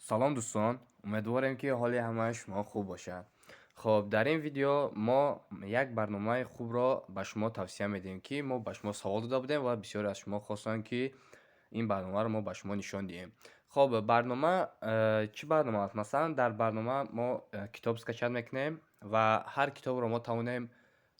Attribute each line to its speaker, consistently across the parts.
Speaker 1: سلام دوستان، امیدوارم که حال همه شما خوب باشد. خب در این ویدیو ما یک برنامه خوب را به شما توصیه میدیم که ما به شما سوال داده بودیم و بسیاری از شما خواستن که این برنامه رو ما به شما نشان دهیم. خب برنامه چی برنامه است؟ مثلا در برنامه ما کتاب اسکچت میکنیم و هر کتاب رو ما توانیم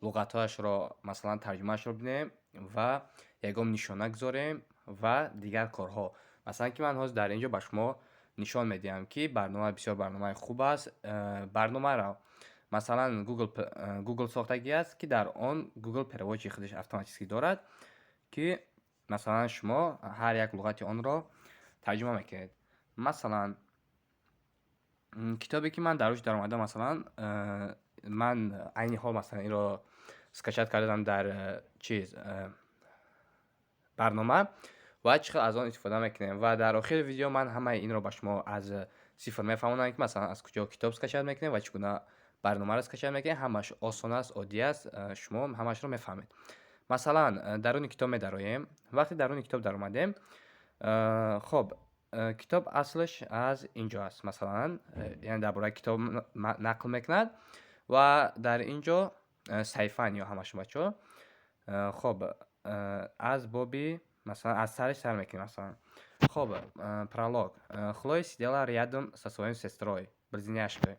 Speaker 1: لغتهایش را مثلا ترجمهش رو ببینیم و یگام نشانه گذاریم و دیگر کارها. مثلا که من در اینجا به شما نشان میدیم که برنامه بسیار برنامه خوب است. برنامه را مثلا گوگل ساختگی است که در آن گوگل پرواچی خودش اتوماتیکی دارد که مثلا شما هر یک لغت آن را ترجمه میکنید. مثلا کتابی که من دروش در اومده، مثلا من عین حال مثلا این را اسکچت کردم در برنامه و چقدر از آن استفاده میکنیم و در آخر ویدیو من همه این را به شما از صفر میفهمونم که مثلا از کجا کتاب اسکچت میکنیم و چگونه برنامه را اسکچت میکنیم. همش آسان است، عادی است، شما همش رو میفهمید. مثلا درون کتاب میدرایم. وقتی درون کتاب در اومدیم، خب کتاب اصلش از اینجا است. مثلا یعنی درباره کتاب نقل میکند و در اینجا صحیفه یا همش بچه. خب از بابی مثلا از سرش سر میکنیم. مثلا خب пролог. Хлоя сидела рядом со своей сестрой, близняшкой.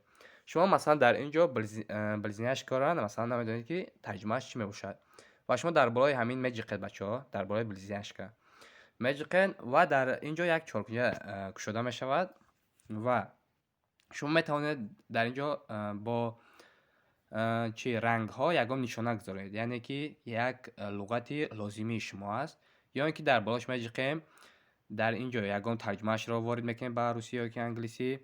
Speaker 1: شما مثلا در اینجا близняшка را مثلا نمیدونید که ترجمهش چی میباشد و شما در بالای همین میجقید بچه ها، در بالای близняшка میجقید و در اینجا یک چارپیه کشوده میشود و شما میتوانید در اینجا با رنگ ها یگام نشانه گذارید، یعنی که یک لغتی لازمی شما است، یا اینکه در بالاش میجقیم در اینجا یگام ترجمهش را وارد میکنیم به روسی یا که انگلیسی،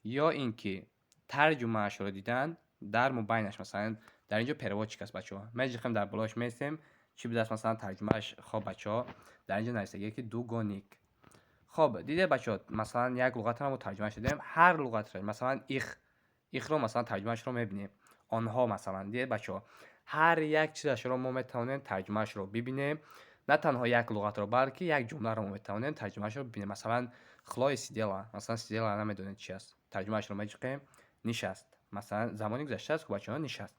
Speaker 1: یا اینکه ترجمهش را دیدن در مبینش مثلا در اینجا پرواچ است بچه ها میجقیم در بالاش میستیم چی بوده است مثلا ترجمهش. خب بچه ها در اینجا نوشته که دوگونیک. خب دیده بچه ها مثلا یک لغت رو ترجمه شدیم، هر لغت را مثلا ایخ رو مثلا ترجمهش رو میبینیم. آنها مثلا دیده بچه ها هر یک چیزش رو ما میتونیم ترجمهش رو ببینیم، نه تنها یک لغت رو بلکه یک جمله رو میتونیم ترجمهش رو ببینیم. مثلا خلای سیدلا، مثلا سیدلا نمیدونید چی است، ترجمهش رو میگیم نشست. مثلا زمانی گذشته است که بچه ها نشست.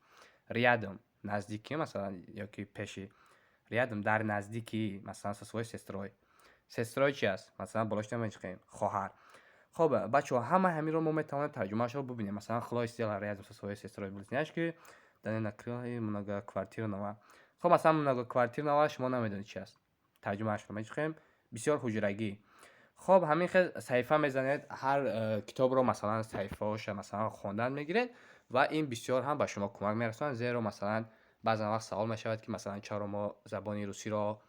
Speaker 1: ریادم نزدیکی مثلا یا که پیشی. ریادم در نزدیکی مثلا سوی سستروی. سستروی چی است؟ مثلا بالاش نمیگیم خواهر. خب بچه همه همین رو ما میتوانیم ترجمهش رو бубинем. مثلا خلای сидела рядом со своей сестрой близняшкой, да не накрыла многоквартирного. خب مثلا многоквартирного شما نمیدونید چی است، ترجمهش رو میگیم بسیار حجرگی. خب همین صحیفه میزنید، هر کتاب رو مثلا صحیفه‌اش مثلا خواندن میگیرید و این بسیار هم به شما کمک میرسونه، زیرا مثلا بعضا وقت سوال میشود که مثلا چرا ما زبان روسی رو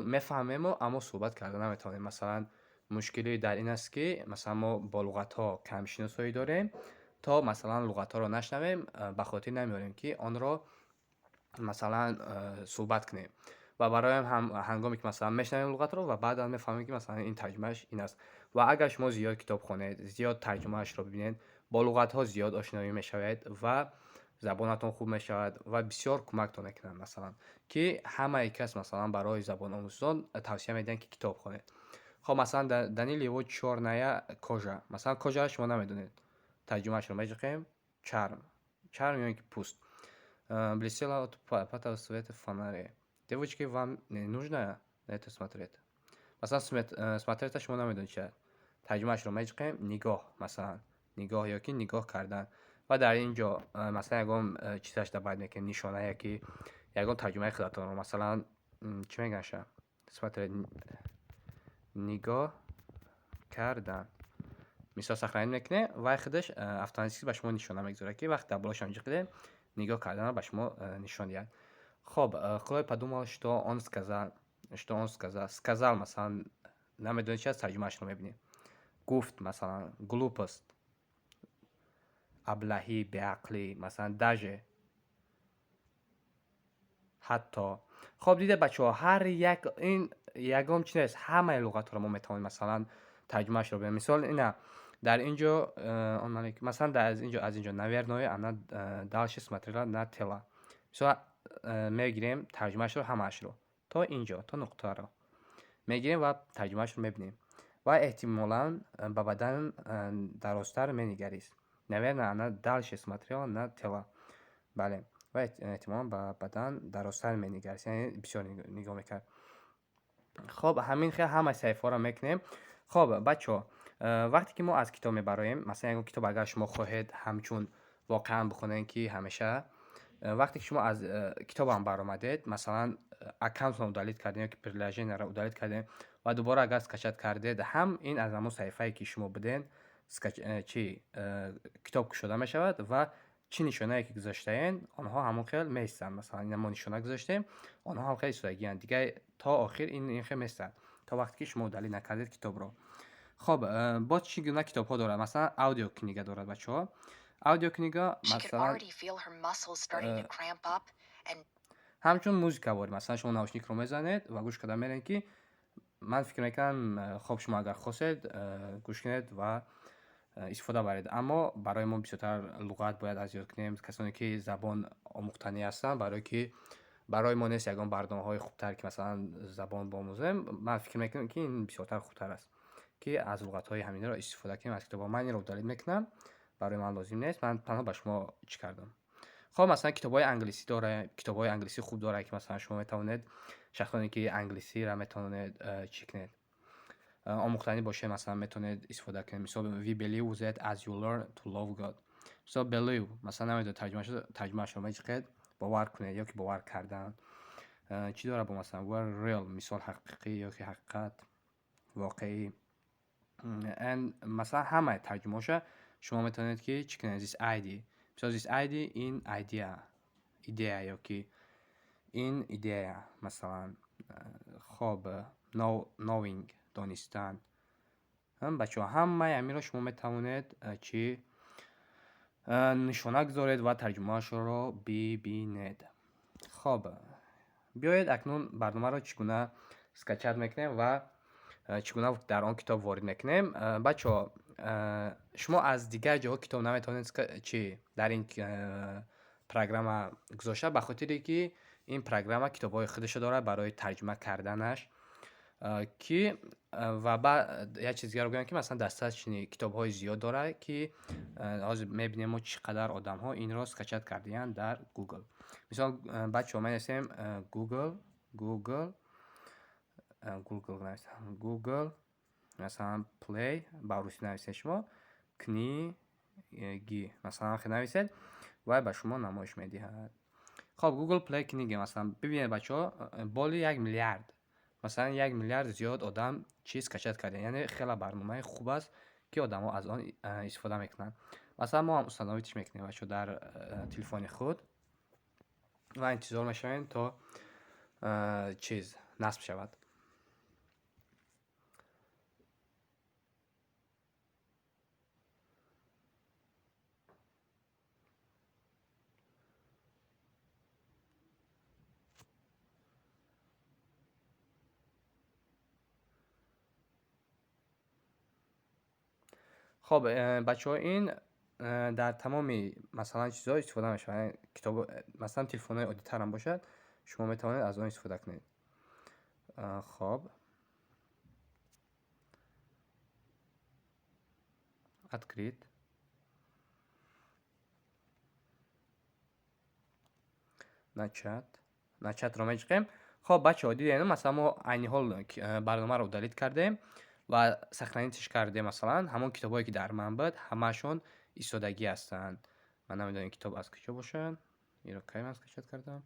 Speaker 1: میفهمیم اما صحبت کردن نمیتونیم. مثلا مشکلی در این است که مثلا ما با لغت ها کم شناسایی داریم، تا مثلا لغت ها رو نشنویم به خاطر نمیاریم که آن را مثلا صحبت کنیم و برای هم هنگامی که مثلا میشنویم لغت رو و بعد میفهمیم که مثلا این ترجمهش این است. و اگر شما زیاد کتاب خوانید، زیاد ترجمهش رو ببینید، با لغت ها زیاد آشنایی میشوید و زبانتون خوب میشود و بسیار کمکتون میکنن. مثلا که همه کس مثلا برای زبان آموزان توصیه میدن که کتاب خوانید. خب مثلا دنیل یو چورنایا کجا، مثلا کجا شما نمیدونید، ترجمهش رو میگیم چرم. چرم یعنی که پوست. Блестела от пятого света фонари. Девочки, вам не нужно это смотреть. مثلا смотреть شما نمیدونید چیه، ترجمهش رو میگیم نگاه. مثلا نگاه یا که نگاه کردن. و در اینجا مثلا یگام چیزش در باید میکنه نشانه یکی یگام ترجمه خودتون رو مثلا چی میگن شه смотреть نگاه کردن مثال سخرین میکنه و خودش автоматически به شما نشانه میگذاره که وقت در بالاش اینجا کردین نگاه کردن رو به شما نشان دهد. خب Хлоя подумала, что он сказал. Сказал مثلا نمیدونید چی از ترجمهش رو میبینیم. گفت مثلا глупость, ابلهی، بیعقلی، مثلا даже حتی. خب دیده بچه ها هر یک این یگام چی نیست، همه لغت رو ما میتونیم مثلا ترجمهش رو ببینیم. مثال اینه در اینجا مثلا در از اینجا наверное она дальше смотрела на тело. مثلا میگیریم ترجمهش رو همش رو تا اینجا تا نقطه رو میگیریم و ترجمهش رو میبینیم. ва эҳтимолан ба бадан дарозтар менигарист. Наверное, она дальше смотрела на тело. Бале. Ва эҳтимолан ба бадан дарозтар менигарист, яъне бисёр нигоҳ мекард. хоб ҳамин хел ҳамаи саҳифаҳоро мекунем. хоб бачаҳо, вақте ки мо аз китоб мебароем, масалан ягон китоб агар шумо хоҳед ҳамчун воқеан бихонед ки ҳамеша, вақте ки шумо аз китобам баромадед, масалан аккаунтро удалит кардем ёки приложенияро удалит кардем ва дубора агар скачат кардед, ҳам ин аз ҳамон саҳифае ки шумо буден китоб кушода мешавад ва чӣ нишонае ки гузоштаен, онҳо ҳамон хел меистанд. Масалан ин мо нишона гузоштем, онҳо ҳам хел истодагианд. Дига то охир ин хел меистад, то вақте ки шумо удалит накардед китобро. хоб боз чӣ гуна китобҳо дорад? Масалан аудиокнига дорад бачаҳо. Аудиокнига масалан ҳамчун музика бор. Масалан шумо наушникро мезанед ва гӯш карда меред ки ман фикр мекунам хоб шумо агар хостед гӯш кунед ва истифода баред. Аммо барои мо бисёртар луғат бояд аз ёд кунем. Касоне ки забон омӯхтанӣ ҳастанд, барои мо нест ягон барномаҳои хубтар ки масалан забон бомӯзем. Ман фикр мекунам ки ин бисёртар хубтар аст ки аз луғатҳои ҳаминро истифода кунем аз китобҳо. Ман инро удалит мекунам, барои ман лозим нест. Ман танҳо ба шумо чӣ кардам. хоб масалан китобҳои англисӣ дорад, китобҳои англисӣ хуб дорад ки масалан шумо метавонед шахсоне ки англисиро метавонед чӣ кунед, омӯхтанӣ бошед, масалан метавонед истифода кунед. Мисол we believe that as you learn to love God. Мисол believe масалан намедонед тарҷумаашро мечиқед, бовар кунед ёки бовар кардан. Чӣ дорад бо масалан were real, мисол ҳақиқӣ ёки ҳақиқат, воқеӣ. Масалан ҳамаи тарҷумаҳоша шумо метавонед ки чӣ кунед. This idea, мисол this idea, ин идея ёки ин идея масалан. хоб knowing, донистан. Бачаҳо ҳамаи ҳаминро шумо метавонед чӣ нишона гузоред ва тарҷумаашро бибинед. хоб биёед акнун барномаро чӣ гуна скачат мекунем ва чӣ гуна дар он китоб ворид мекунем. бачаҳо шумо аз дигар ҷоҳо китоб наметавонед дар ин программа гузошта, ба хотире ки ин программа китобҳои худашро дорад барои тарҷума карданаш, ки ва як чиз дигаро гӯям ки масалан дастачни китобҳои зиёд дорад ки ҳозир мебинем мо чӣ қадар одамҳо инро скачат кардаянд дар Google. Мисол бачаҳо менависем Google масалан play ба русӣ нависед, шумо книги масалан нависед ва ба шумо намоиш медиҳад. хоб Google Play книги масалан бибинед бачаҳо, боли 1 миллиард, масалан 1 миллиард зиёд одам чӣ скачат карданд. Яъне хела барномаи хуб аст ки одамҳо аз он истифода мекунанд. Масалан мо ҳам установитш мекунем бачаҳо дар телефони худ ва интизор мешавем то чиз насб шавад. хоб бачаҳо ин дар тамоми масалан чизҳо истифода мешавад. Китоб масалан телефонҳои оддитар ҳам бошад, шумо метавонед аз он истифода кунед. хоб открит начатро мечиқем. хоб бачаҳо дидед, масалан мо айни ҳол барномаро удалит кардем ва сохранитш кардем. Масалан ҳамон китобҳое ки дар ман буд ҳамаашон истодагӣ ҳастанд. Ман намедонам китоб аз куҷо бошад. Инро кай ман скачат кардам.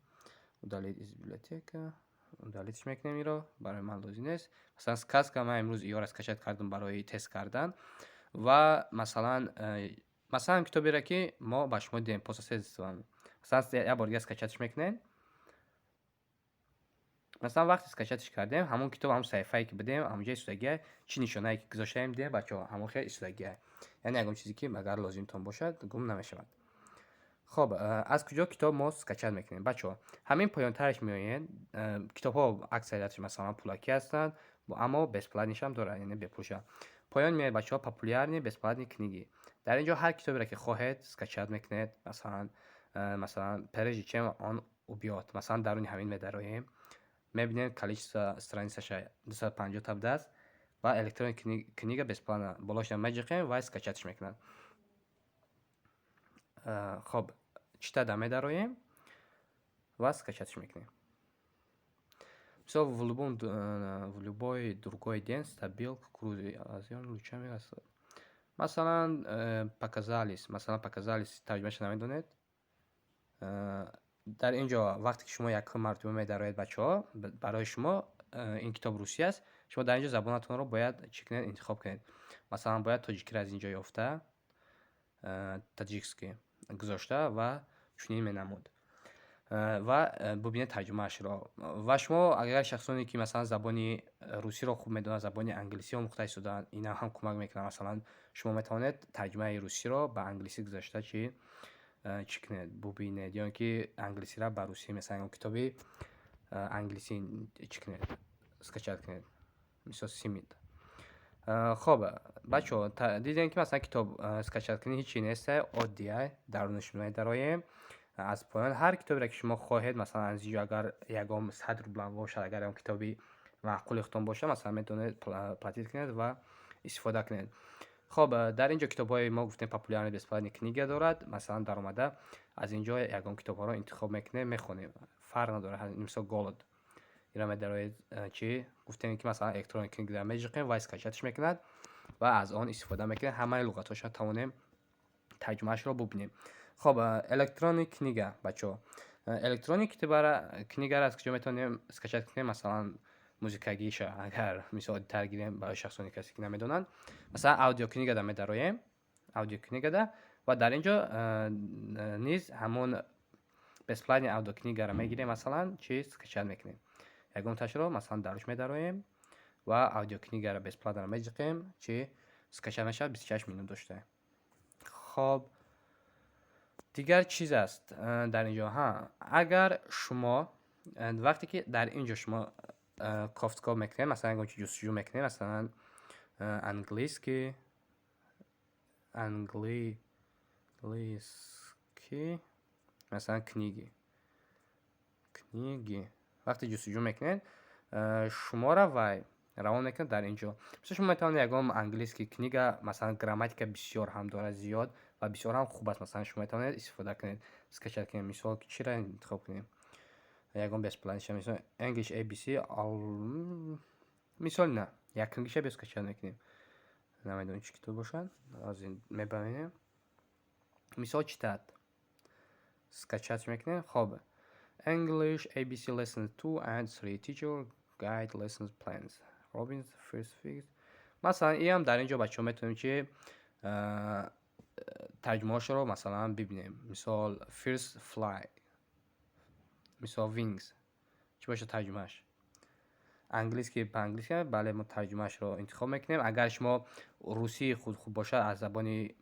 Speaker 1: Удалит из библиотека. Удалитш мекунем инро, барои ман лозим нест. Масалан сказка ман имрӯз иёра скачат кардам барои тест кардан. ва масалан китоберо ки мо ба шумо дидем посаседствам. Масалан як бор дига скачатш мекунед. Масалан вақте скачатш кардем, ҳамон китоб ҳамон саҳифае ки будем, ҳамонҷа истодагиа, чӣ нишонае ки гузоштаем дидем бачаҳо, ҳамон хел истодагиа. Яъне ягон чизе ки агар лозимтон бошад гум намешавад. хоб аз куҷо китоб мо скачат мекунем? Бачаҳо ҳамин поёнтараш меояд. Китобҳо аксариятш масалан пулакӣ ҳастанд, аммо бесплатниш ҳам дорад, яъне бепуша. Поён меояд бачаҳо популярни бесплатни книги. Дар ин ҷо ҳар китоберо ки хоҳед скачат мекунед. Масалан прежде чем он убиёд, масалан даруни ҳамин медароем. Мебинед количество страницаша 250 та будааст. ва электронни книга бесплатна. Болош меҷиқем ва скачатш мекунад. Хоб читада медароем ва скачатш мекунем. Мисол в любой другой день стабил кукурузи азион лучами аст. Масалан показались тарҷумааш намедонед. Дар ин ҷо вақте ки шумо якум мартаба медароед бачаҳо, барои шумо ин китоб русӣ аст. Шумо дар ин ҷо забонатонро бояд чӣ кунед, интихоб кунед. Масалан бояд тоҷикиро аз ин ҷо ёфта таҷикский гузошта ва чунин менамуд ва бубинед тарҷумаашро. Ва шумо агар шахсоне ки масалан забони русиро хуб медонанд, забони англисӣ омӯхта истодаанд, инам ҳам кӯмак мекунад. Масалан шумо метавонед тарҷумаи русиро ба англисӣ гузошта чӣ кунед, бубинед, ё ин ки англисиро ба русӣ, масалан китоби англисӣ чӣ кунед, скачат кунед. Мисол Симит. Хоб бачаҳо дидем ки масалан китоб скачат кунӣ ҳеҷ чиз нест, оддия дарунаш медароем. Аз поён ҳар китоберо ки шумо хоҳед, масалан аз ин ҷо агар ягон садр буланд бошад, агар ягон китоби маъқулихтон бошад, масалан метавонед платит кунед ва истифода кунед. Хоб дар ин ҷо китобҳои мо гуфтем популярни бесплатни книга дорад. Масалан дар омада аз ин ҷо ягон китобҳоро интихоб мекунем, мехонем. Фарқ надорад. Мисол Голод ира медароед чӣ гуфтем ки масалан электронни книга меҷиқем ва скачатш мекунад ва аз он истифода мекунем. Ҳамаи луғатҳошро тавонем тарҷумаашро бубинем. Хоб электронни книга бачаҳо. Электронни книгаро аз куҷо метавонем скачат кунем? Масалан музикагиша, агар мисол оддитар гирем барои шахсони касе ки намедонанд. Масалан аудиокнигада медароем, аудиокнигада ва дар ин ҷо низ ҳамон бесплатни аудиокнигаро мегирем, масалан чӣ скачат мекунем. Ягонташро масалан даруш медароем ва аудиокнигаро бесплатно меҷиқем, чӣ скачат мешавад 26 минут дошта. Хоб дигар чиз аст дар ин ҷо. Агар шумо вақте ки дар ин ҷо шумо кофткоб мекунед, масалан ягон чиз ҷустуҷӯ мекунед, масалан английский масалан книги вақте ҷустуҷӯ мекунед, шуморо вай равон мекунад дар ин ҷо. Мисол шумо метавонед ягон английский книга, масалан грамматика бисёр ҳам дорад, зиёд ва бисёр ҳам хуб аст. Масалан шумо метавонед истифода кунед, скачат кунед. Мисол чиро интихоб кунем? Ягон бесплатниша, мисол English ABC мисол на як книгиша биё скачат мекунем. Намедонем чӣ китоб бошад. Аз ин мебинем. Мисол читад скачат мекунем. Хоб English ABC Lesson 2 and 3 Teacher Guide Lessons Plans Robin's First Fix. Масалан ин ҳам дар ин ҷо бачаҳо метавонем чи тарҷумаашро масалан бибинем. Мисол First Fly, мисол Wings чӣ бошад тарҷумааш? Английский ба английский, бале мо тарҷумаашро интихоб мекунем. Агар шумо русии худ хуб бошад, аз забони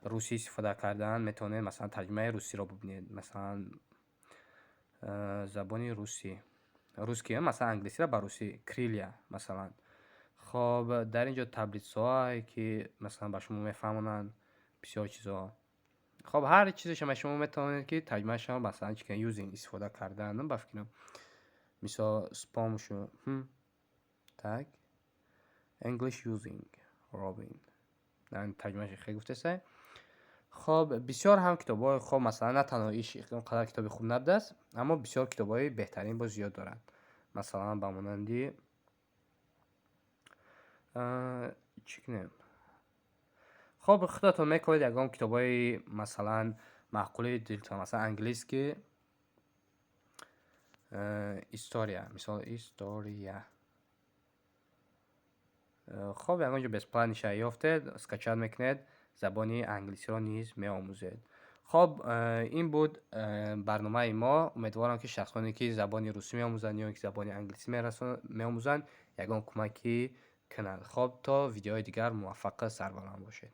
Speaker 1: русӣ истифода кардан метавонед масалан тарҷумаи русиро бубинед. Масалан забони русский, масалан англисиро ба русӣ крилья масалан. Хоб дар ин ҷо таблитсоҳое ки масалан ба шумо мефаҳмонанд бисёр чизҳо. Хоб ҳар чизешам шумо метавонед ки тарҷумаашро масалан чӣ кунед, using истифода кардан ба фикрам. Мисол спомшу так English using Robin. Ан тарҷумааш хеле гуфтасе. Хоб бисёр ҳам китобҳои хоб, масалан на танҳо иш он қадар китоби хуб набудааст, аммо бисёр китобҳои беҳтарин боз зиёд дорад. Масалан ба монанди чӣ кунем? Хоб худатон мекунед ягон китобҳои масалан маъқули дилтон, масалан английский история, мисол история. Хоб ягон ҷо бесплатниша ёфтед, скачат мекунед, забони англисиро низ меомӯзед. Хоб ин буд барномаи мо. Умедворам ки шахсоне ки забони русӣ меомӯзанд ё ин ки забони англисӣ меомӯзанд ягон кӯмакӣ кунад. Хоб то видеои дигар муваффақ сарбаланд бошед.